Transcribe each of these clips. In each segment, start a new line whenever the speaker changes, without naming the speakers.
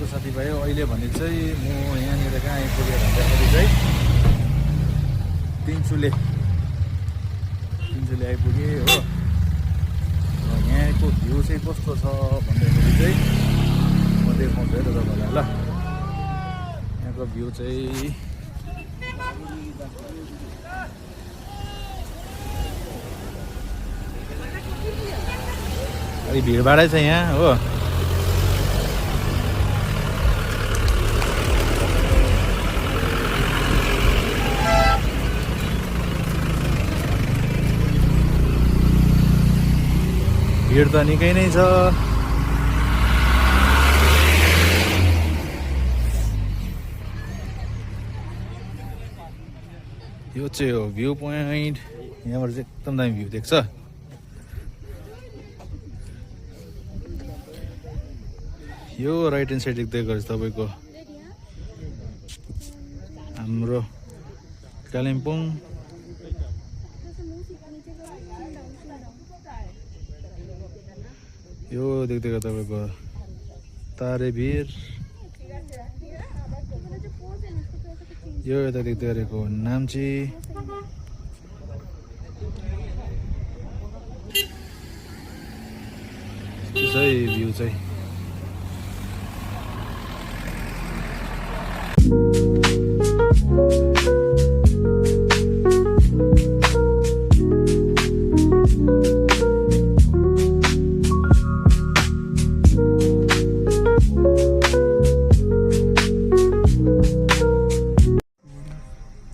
साथीभाइ अहिले भने चाहिँ म यहाँनिर कहाँ आइपुगेँ भन्दाखेरि चाहिँ तिनचुले आइपुगेँ हो। यहाँको भ्यू चाहिँ कस्तो छ भन्दाखेरि चाहिँ म देखाउँछु है त तपाईँलाई ल। यहाँको भ्यू चाहिँ अलि भिडभाडै छ यहाँ हो। भिड त निकै नै छ। यो चाहिँ हो भ्यू पोइन्ट। यहाँबाट चाहिँ एकदम दामी भ्यू देख्छ। यो राइट ह्यान्ड साइड देख्दै गरेछ तपाईँको हाम्रो कालिम्पोङ। यो देख्दै गरेको तपाईँको तारेभिर। यो यता देख्दै गरेको नाम्ची। त्यसै भ्यू चाहिँ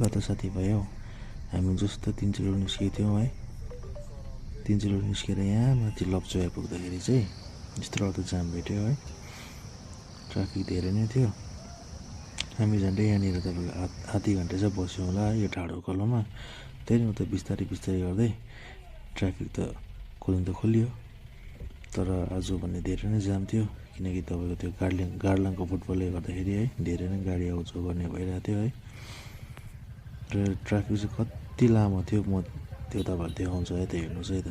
ल त साथीभाइ हो, हामी जस्तो तिनचुले निस्केको थियौँ है। तिनचुले निस्केर यहाँ माथि लप्चू आइपुग्दाखेरि चाहिँ यस्तो रड्दो जाम भेट्यो है। ट्राफिक धेरै नै थियो। हामी झन्डै यहाँनिर तपाईँको आधी घन्टा चाहिँ बस्यौँ होला यो ठाडो उकालोमा। त्यही उता बिस्तारै गर्दै ट्राफिक त खोल्नु त खोलियो, तर आज भने धेरै नै जाम थियो। किनकि तपाईँको त्यो गार्लाङको फुटबलले गर्दाखेरि है धेरै नै गाडी आउजाउ गर्ने भइरहेको थियो है। र ट्राफिक चाहिँ कति लामो थियो म त्यो तपाईँहरू देखाउँछु है त, हेर्नुहोस् है त।